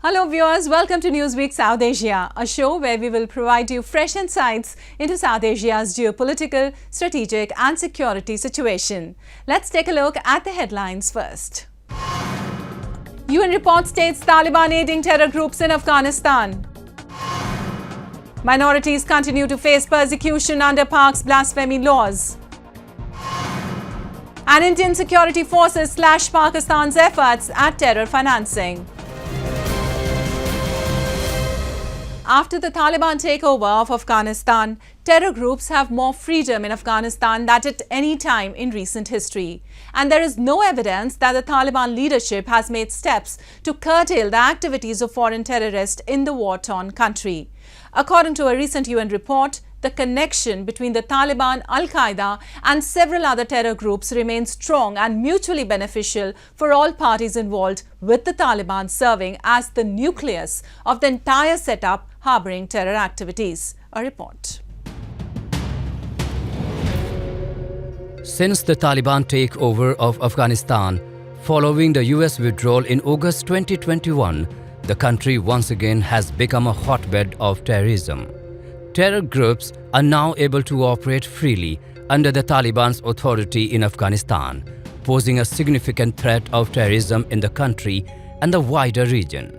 Hello viewers, welcome to Newsweek South Asia, a show where we will provide you fresh insights into South Asia's geopolitical, strategic and security situation. Let's take a look at the headlines first. UN report states Taliban aiding terror groups in Afghanistan. Minorities continue to face persecution under Pak's blasphemy laws. And Indian security forces slash Pakistan's efforts at terror financing. After the Taliban takeover of Afghanistan, terror groups have more freedom in Afghanistan than at any time in recent history. And there is no evidence that the Taliban leadership has made steps to curtail the activities of foreign terrorists in the war-torn country. According to a recent UN report, the connection between the Taliban, Al-Qaeda and several other terror groups remains strong and mutually beneficial for all parties involved, with the Taliban serving as the nucleus of the entire setup harboring terror activities. A report. Since the Taliban takeover of Afghanistan, following the US withdrawal in August 2021, the country once again has become a hotbed of terrorism. Terror groups are now able to operate freely under the Taliban's authority in Afghanistan, posing a significant threat of terrorism in the country and the wider region.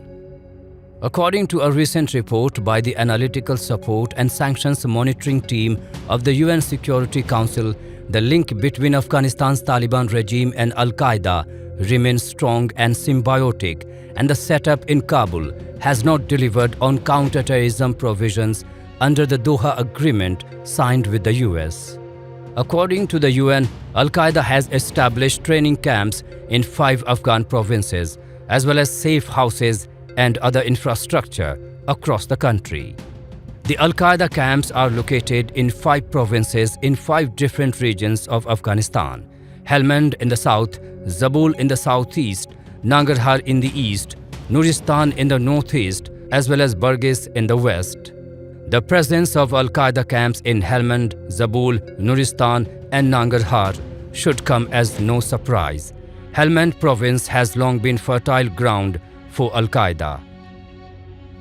According to a recent report by the Analytical Support and Sanctions Monitoring Team of the UN Security Council, the link between Afghanistan's Taliban regime and Al-Qaeda remains strong and symbiotic, and the setup in Kabul has not delivered on counter-terrorism provisions under the Doha Agreement signed with the US. According to the UN, Al-Qaeda has established training camps in 5 Afghan provinces, as well as safe houses and other infrastructure across the country. The Al-Qaeda camps are located in 5 provinces in 5 different regions of Afghanistan: Helmand in the south, Zabul in the southeast, Nangarhar in the east, Nuristan in the northeast, as well as Barghis in the west. The presence of Al-Qaeda camps in Helmand, Zabul, Nuristan and Nangarhar should come as no surprise. Helmand province has long been fertile ground for Al-Qaeda.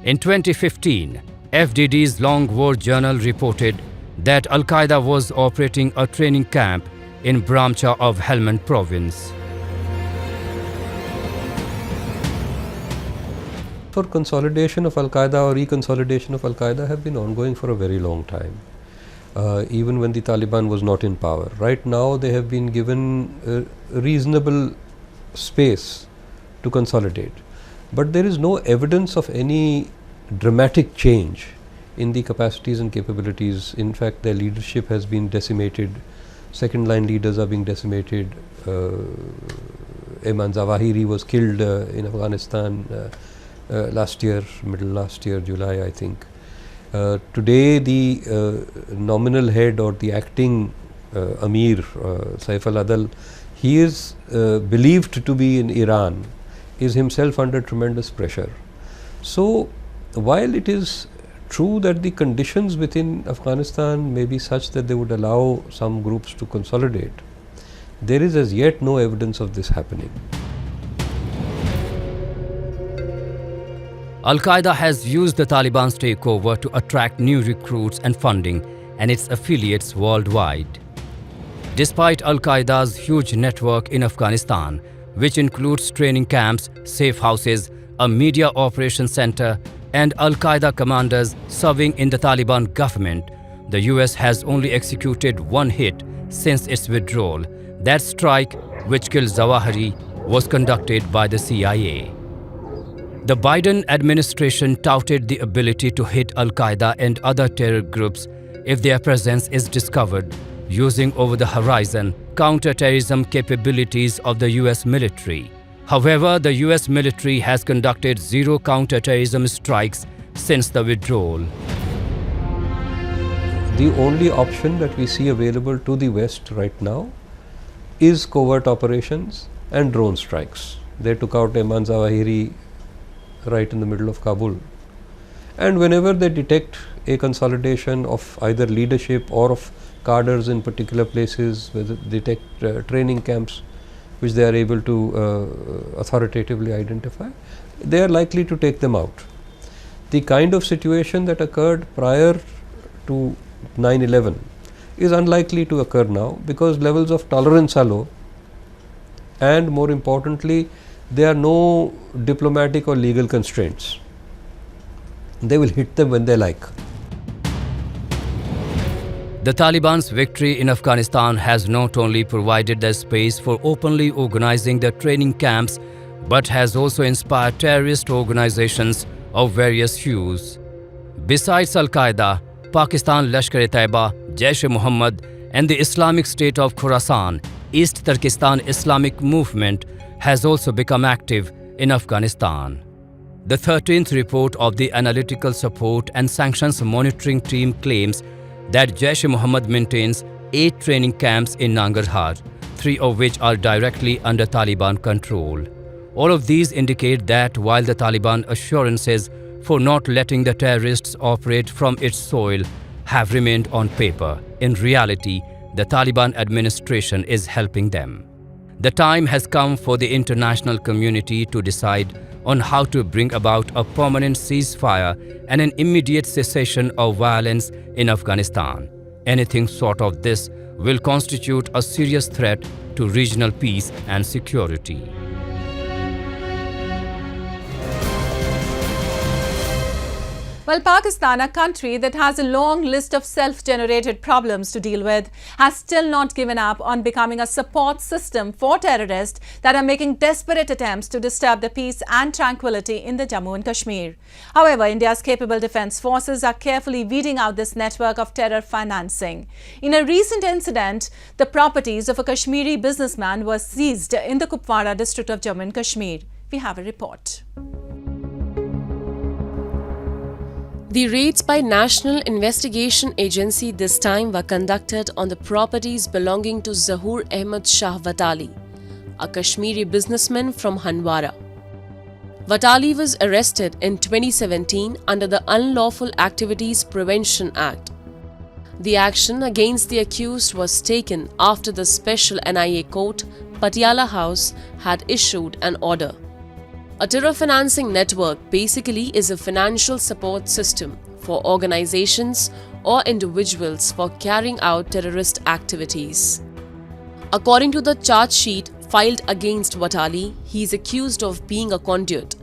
In 2015, FDD's Long War Journal reported that Al-Qaeda was operating a training camp in Bramcha of Helmand province. For consolidation of Al-Qaeda or reconsolidation of Al-Qaeda have been ongoing for a very long time, even when the Taliban was not in power. Right now they have been given a reasonable space to consolidate, but there is no evidence of any dramatic change in the capacities and capabilities. In fact, their leadership has been decimated, second line leaders are being decimated. Ayman Zawahiri was killed in Afghanistan last year, middle last year, July I think. Today the nominal head or the acting Amir, Saif al-Adal, he is believed to be in Iran, is himself under tremendous pressure. So while it is true that the conditions within Afghanistan may be such that they would allow some groups to consolidate, there is as yet no evidence of this happening. Al-Qaeda has used the Taliban's takeover to attract new recruits and funding and its affiliates worldwide. Despite Al-Qaeda's huge network in Afghanistan, which includes training camps, safe houses, a media operations center, and Al-Qaeda commanders serving in the Taliban government, the US has only executed one hit since its withdrawal. That strike, which killed Zawahiri, was conducted by the CIA. The Biden administration touted the ability to hit Al-Qaeda and other terror groups if their presence is discovered, using over-the-horizon counter-terrorism capabilities of the US military. However, the US military has conducted 0 counter-terrorism strikes since the withdrawal. The only option that we see available to the West right now is covert operations and drone strikes. They took out Ayman Zawahiri right in the middle of Kabul, and whenever they detect a consolidation of either leadership or of cadres in particular places, whether they detect training camps which they are able to authoritatively identify, they are likely to take them out. The kind of situation that occurred prior to 9/11 is unlikely to occur now, because levels of tolerance are low, and more importantly, there are no diplomatic or legal constraints. They will hit them when they like. The Taliban's victory in Afghanistan has not only provided the space for openly organizing their training camps, but has also inspired terrorist organizations of various hues. Besides Al-Qaeda, Pakistan Lashkar-e-Taiba, Jaish-e-Mohammed and the Islamic State of Khorasan, East Turkestan Islamic Movement has also become active in Afghanistan. The 13th report of the Analytical Support and Sanctions Monitoring Team claims that Jaish-e-Mohammed maintains 8 training camps in Nangarhar, 3 of which are directly under Taliban control. All of these indicate that while the Taliban assurances for not letting the terrorists operate from its soil have remained on paper, in reality, the Taliban administration is helping them. The time has come for the international community to decide on how to bring about a permanent ceasefire and an immediate cessation of violence in Afghanistan. Anything short of this will constitute a serious threat to regional peace and security. Well, Pakistan, a country that has a long list of self-generated problems to deal with, has still not given up on becoming a support system for terrorists that are making desperate attempts to disturb the peace and tranquility in the Jammu and Kashmir. However, India's capable defense forces are carefully weeding out this network of terror financing. In a recent incident, the properties of a Kashmiri businessman were seized in the Kupwara district of Jammu and Kashmir. We have a report. The raids by National Investigation Agency this time were conducted on the properties belonging to Zahoor Ahmad Shah Watali, a Kashmiri businessman from Handwara. Watali was arrested in 2017 under the Unlawful Activities Prevention Act. The action against the accused was taken after the Special NIA Court, Patiala House, had issued an order. A terror financing network basically is a financial support system for organizations or individuals for carrying out terrorist activities. According to the charge sheet filed against Watali, he is accused of being a conduit,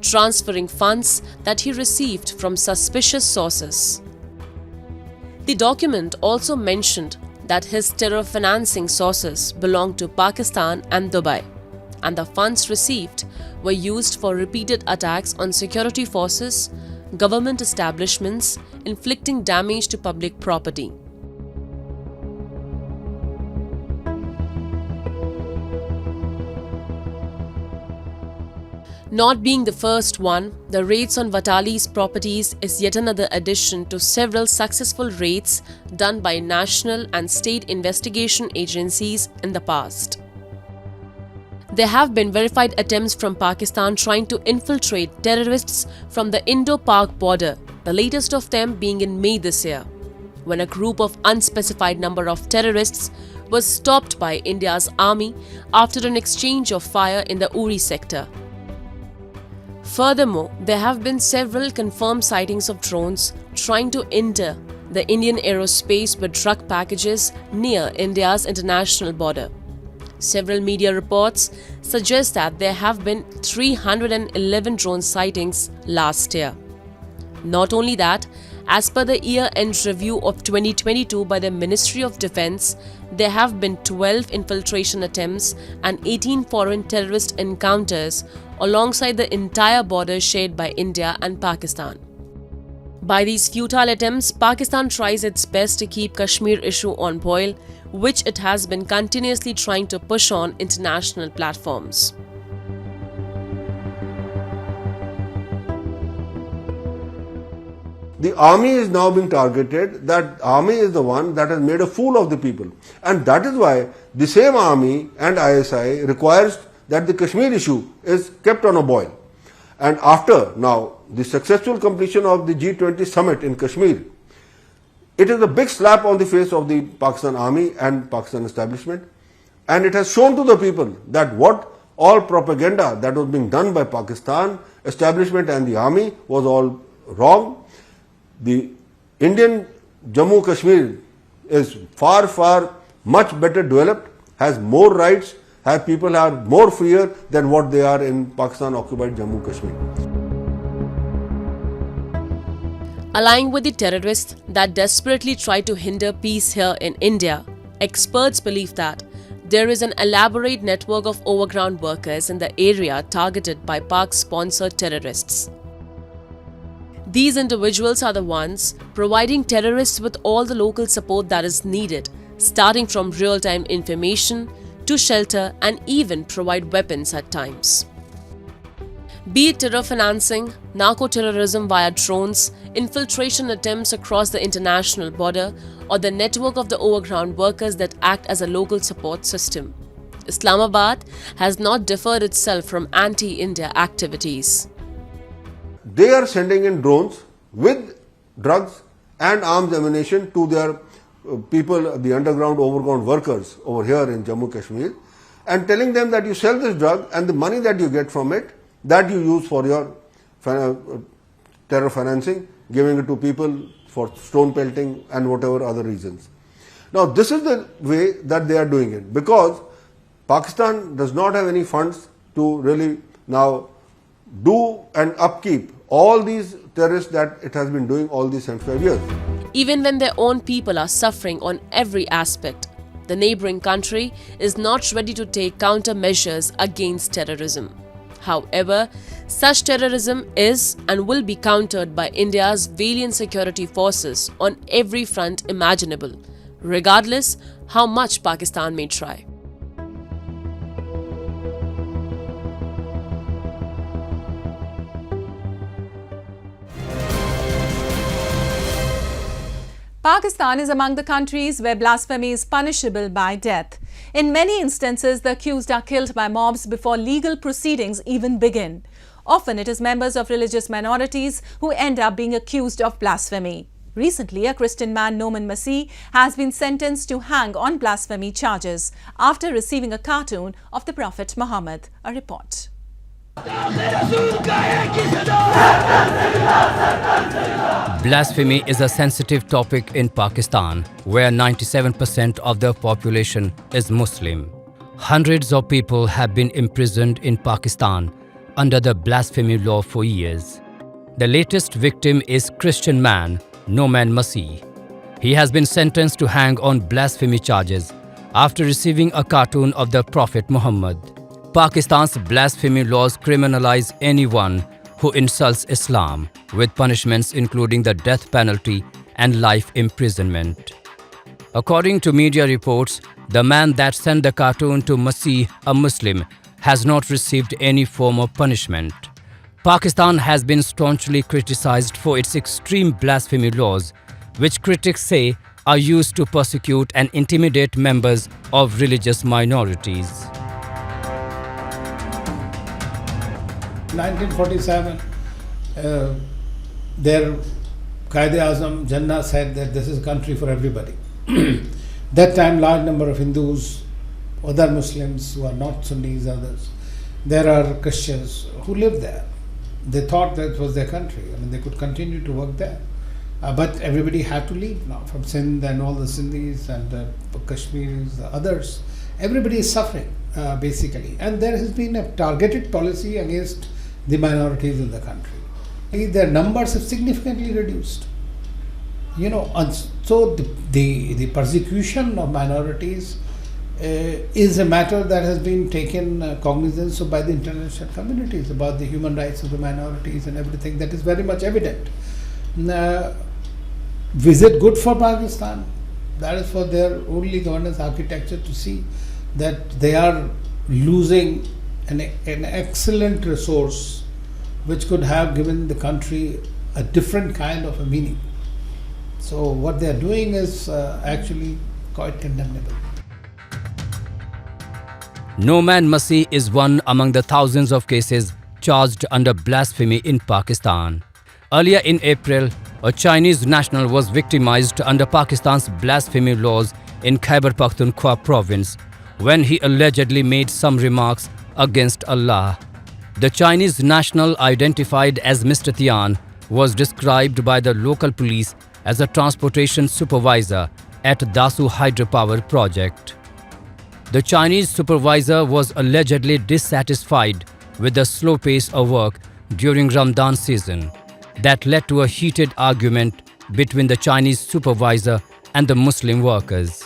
transferring funds that he received from suspicious sources. The document also mentioned that his terror financing sources belonged to Pakistan and Dubai, and the funds received were used for repeated attacks on security forces, government establishments, inflicting damage to public property. Not being the first one, the raids on Watali's properties is yet another addition to several successful raids done by national and state investigation agencies in the past. There have been verified attempts from Pakistan trying to infiltrate terrorists from the Indo-Pak border, the latest of them being in May this year, when a group of unspecified number of terrorists was stopped by India's army after an exchange of fire in the Uri sector. Furthermore, there have been several confirmed sightings of drones trying to enter the Indian aerospace with drug packages near India's international border. Several media reports suggest that there have been 311 drone sightings last year. Not only that, as per the year-end review of 2022 by the Ministry of Defence, there have been 12 infiltration attempts and 18 foreign terrorist encounters alongside the entire border shared by India and Pakistan. By these futile attempts, Pakistan tries its best to keep Kashmir issue on boil, which it has been continuously trying to push on international platforms. The army is now being targeted. That army is the one that has made a fool of the people. And that is why the same army and ISI requires that the Kashmir issue is kept on a boil. And after now the successful completion of the G20 summit in Kashmir, it is a big slap on the face of the Pakistan army and Pakistan establishment, and it has shown to the people that what all propaganda that was being done by Pakistan, establishment and the army was all wrong. The Indian Jammu Kashmir is far much better developed, has more rights, people are more freer than what they are in Pakistan occupied Jammu Kashmir. Allying with the terrorists that desperately try to hinder peace here in India, experts believe that there is an elaborate network of overground workers in the area targeted by Pak-sponsored terrorists. These individuals are the ones providing terrorists with all the local support that is needed, starting from real-time information to shelter and even provide weapons at times. Be it terror financing, narco-terrorism via drones, infiltration attempts across the international border, or the network of the overground workers that act as a local support system, Islamabad has not differed itself from anti-India activities. They are sending in drones with drugs and arms ammunition to their people, the underground, overground workers over here in Jammu Kashmir, and telling them that you sell this drug and the money that you get from it, that you use for your terror financing, giving it to people for stone pelting and whatever other reasons. Now this is the way that they are doing it, because Pakistan does not have any funds to really now do and upkeep all these terrorists that it has been doing all these 75 years. Even when their own people are suffering on every aspect, the neighboring country is not ready to take countermeasures against terrorism. However, such terrorism is and will be countered by India's valiant security forces on every front imaginable, regardless how much Pakistan may try. Pakistan is among the countries where blasphemy is punishable by death. In many instances, the accused are killed by mobs before legal proceedings even begin. Often it is members of religious minorities who end up being accused of blasphemy. Recently, a Christian man, Nouman Masih, has been sentenced to hang on blasphemy charges after receiving a cartoon of the Prophet Muhammad. A report. Blasphemy is a sensitive topic in Pakistan, where 97% of the population is Muslim. Hundreds of people have been imprisoned in Pakistan under the blasphemy law for years. The latest victim is Christian man Nouman Masih. He has been sentenced to hang on blasphemy charges after receiving a cartoon of the Prophet Muhammad. Pakistan's blasphemy laws criminalize anyone who insults Islam, with punishments including the death penalty and life imprisonment. According to media reports, the man that sent the cartoon to Masih, a Muslim, has not received any form of punishment. Pakistan has been staunchly criticized for its extreme blasphemy laws, which critics say are used to persecute and intimidate members of religious minorities. 1947, their Qaeda-Azam Jinnah said that this is a country for everybody. That time, large number of Hindus, other Muslims who are not Sunnis, others, there are Christians who live there. They thought that it was their country. I mean, they could continue to work there. But everybody had to leave now, from Sindh and all the Sindhis and the Kashmiris, the others. Everybody is suffering, basically. And there has been a targeted policy against the minorities in the country. Their numbers have significantly reduced. You know, and so the persecution of minorities is a matter that has been taken cognizance of by the international communities about the human rights of the minorities and everything. That is very much evident. Is it good for Pakistan? That is for their only governance architecture to see that they are losing an excellent resource which could have given the country a different kind of a meaning. So what they are doing is actually quite condemnable. Nouman Masih is one among the thousands of cases charged under blasphemy in Pakistan. Earlier in April, a Chinese national was victimized under Pakistan's blasphemy laws in Khyber Pakhtunkhwa province when he allegedly made some remarks against Allah. The Chinese national identified as Mr. Tian was described by the local police as a transportation supervisor at Dasu hydropower project. The Chinese supervisor was allegedly dissatisfied with the slow pace of work during Ramadan season. That led to a heated argument between the Chinese supervisor and the Muslim workers.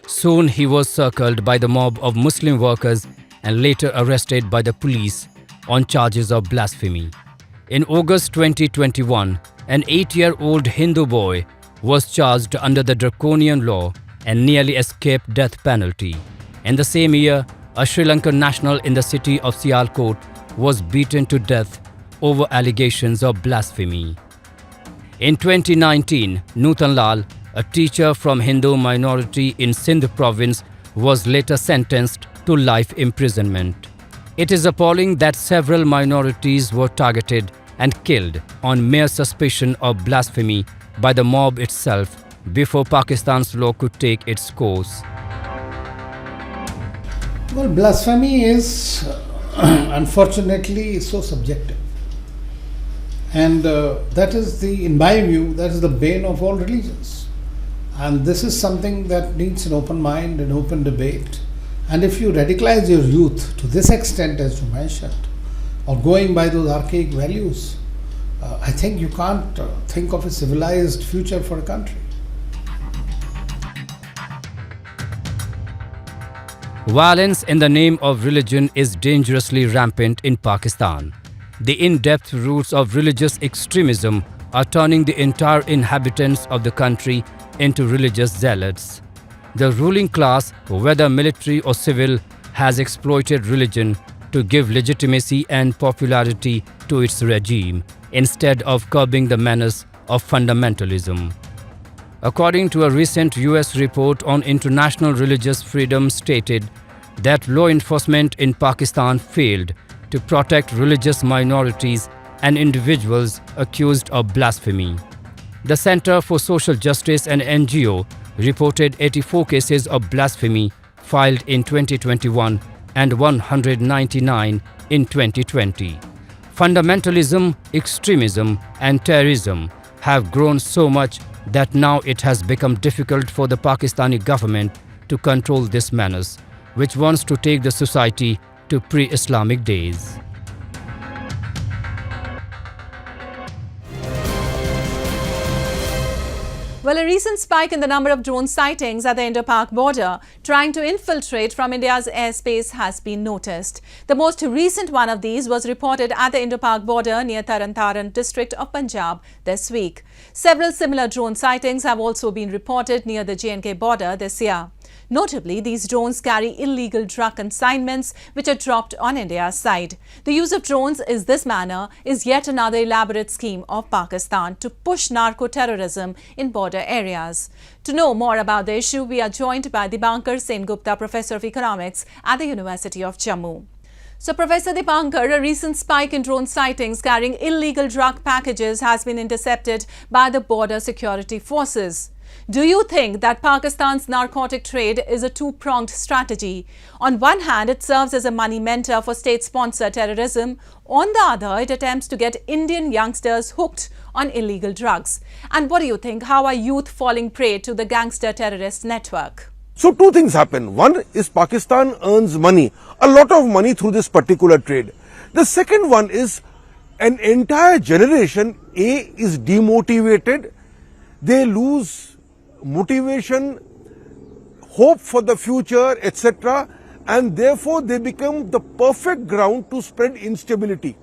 Soon he was circled by the mob of Muslim workers and later arrested by the police on charges of blasphemy. In August 2021, an 8-year-old Hindu boy was charged under the draconian law and nearly escaped death penalty. In the same year, a Sri Lankan national in the city of Sialkot was beaten to death over allegations of blasphemy. In 2019, Nutan Lal, a teacher from Hindu minority in Sindh province, was later sentenced to life imprisonment. It is appalling that several minorities were targeted and killed on mere suspicion of blasphemy by the mob itself before Pakistan's law could take its course. Well, blasphemy is unfortunately so subjective. And that is in my view, that is the bane of all religions. And this is something that needs an open mind, an open debate. And if you radicalize your youth to this extent, as you mentioned, or going by those archaic values, I think you can't think of a civilized future for a country. Violence in the name of religion is dangerously rampant in Pakistan. The in-depth roots of religious extremism are turning the entire inhabitants of the country into religious zealots. The ruling class, whether military or civil, has exploited religion to give legitimacy and popularity to its regime instead of curbing the menace of fundamentalism. According to a recent US report on international religious freedom stated that law enforcement in Pakistan failed to protect religious minorities and individuals accused of blasphemy. The Center for Social Justice and NGO reported 84 cases of blasphemy filed in 2021 and 199 in 2020. Fundamentalism, extremism, and terrorism have grown so much that now it has become difficult for the Pakistani government to control this menace, which wants to take the society to pre-Islamic days. Well, a recent spike in the number of drone sightings at the Indo-Pak border trying to infiltrate from India's airspace has been noticed. The most recent one of these was reported at the Indo-Pak border near Taran Taran district of Punjab this week. Several similar drone sightings have also been reported near the J&K border this year. Notably, these drones carry illegal drug consignments which are dropped on India's side. The use of drones in this manner is yet another elaborate scheme of Pakistan to push narco-terrorism in border areas. To know more about the issue, we are joined by Dipankar Sengupta, Professor of Economics at the University of Jammu. So, Professor Dipankar, a recent spike in drone sightings carrying illegal drug packages has been intercepted by the border security forces. Do you think that Pakistan's narcotic trade is a two-pronged strategy? On one hand, it serves as a money mentor for state-sponsored terrorism. On the other, it attempts to get Indian youngsters hooked on illegal drugs. And what do you think? How are youth falling prey to the gangster terrorist network? So two things happen. One is Pakistan earns money, a lot of money through this particular trade. The second one is an entire generation, is demotivated. They lose motivation, hope for the future, etc. And therefore they become the perfect ground to spread instability.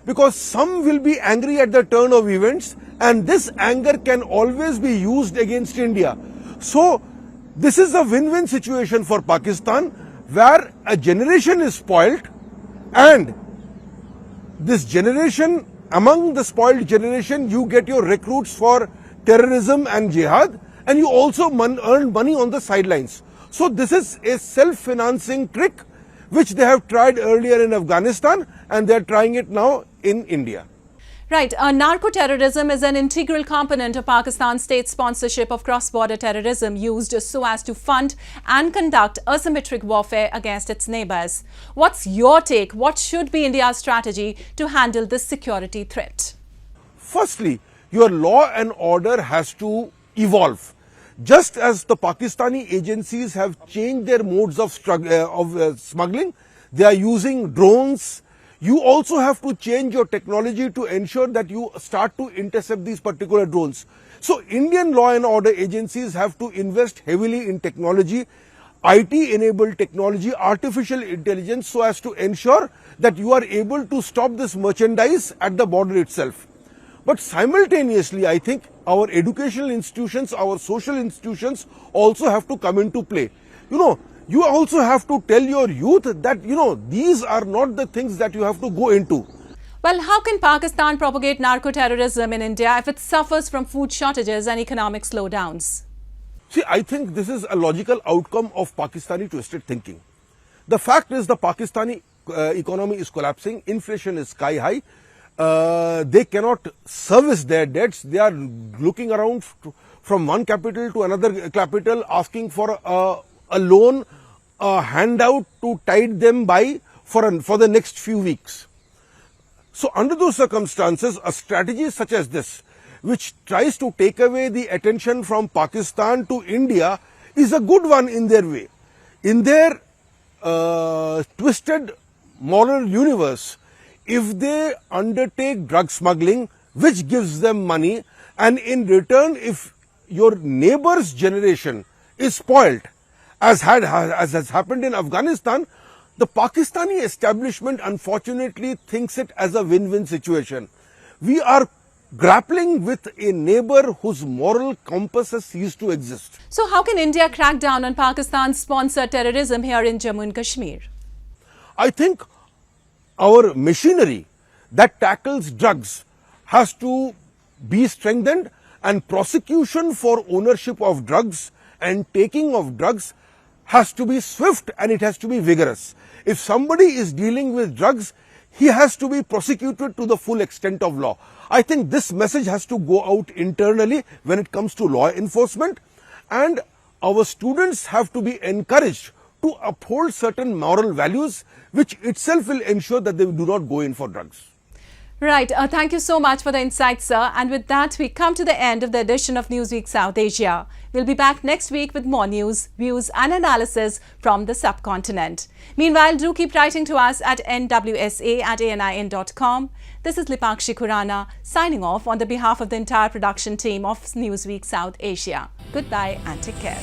Because some will be angry at the turn of events and this anger can always be used against India. So this is a win-win situation for Pakistan where a generation is spoiled and this generation, among the spoiled generation, you get your recruits for terrorism and jihad. And you also earn money on the sidelines. So this is a self-financing trick which they have tried earlier in Afghanistan and they are trying it now in India. Right. Narco-terrorism is an integral component of Pakistan's state sponsorship of cross-border terrorism used so as to fund and conduct asymmetric warfare against its neighbours. What's your take? What should be India's strategy to handle this security threat? Firstly, your law and order has to evolve. Just as the Pakistani agencies have changed their modes of smuggling, they are using drones. You also have to change your technology to ensure that you start to intercept these particular drones. So Indian law and order agencies have to invest heavily in technology, IT-enabled technology, artificial intelligence, so as to ensure that you are able to stop this merchandise at the border itself. But simultaneously, I think our educational institutions, our social institutions also have to come into play. You also have to tell your youth that, these are not the things that you have to go into. Well, how can Pakistan propagate narco-terrorism in India if it suffers from food shortages and economic slowdowns? See, I think this is a logical outcome of Pakistani twisted thinking. The fact is the Pakistani economy is collapsing, inflation is sky high. They cannot service their debts. They are looking around from one capital to another capital asking for a loan, a handout to tide them by for the next few weeks. So under those circumstances, a strategy such as this, which tries to take away the attention from Pakistan to India, is a good one in their way. In their twisted moral universe, if they undertake drug smuggling, which gives them money, and in return, if your neighbor's generation is spoilt, as has happened in Afghanistan, the Pakistani establishment unfortunately thinks it as a win-win situation. We are grappling with a neighbor whose moral compass has ceased to exist. So how can India crack down on Pakistan's sponsored terrorism here in Jammu and Kashmir? I think our machinery that tackles drugs has to be strengthened, and prosecution for ownership of drugs and taking of drugs has to be swift and it has to be vigorous. If somebody is dealing with drugs, he has to be prosecuted to the full extent of law. I think this message has to go out internally when it comes to law enforcement, and our students have to be encouraged to uphold certain moral values, which itself will ensure that they do not go in for drugs. Right. Thank you so much for the insight, sir. And with that, we come to the end of the edition of Newsweek South Asia. We'll be back next week with more news, views and analysis from the subcontinent. Meanwhile, do keep writing to us at nwsa@anin.com. This is Lipakshi Khurana signing off on the behalf of the entire production team of Newsweek South Asia. Goodbye and take care.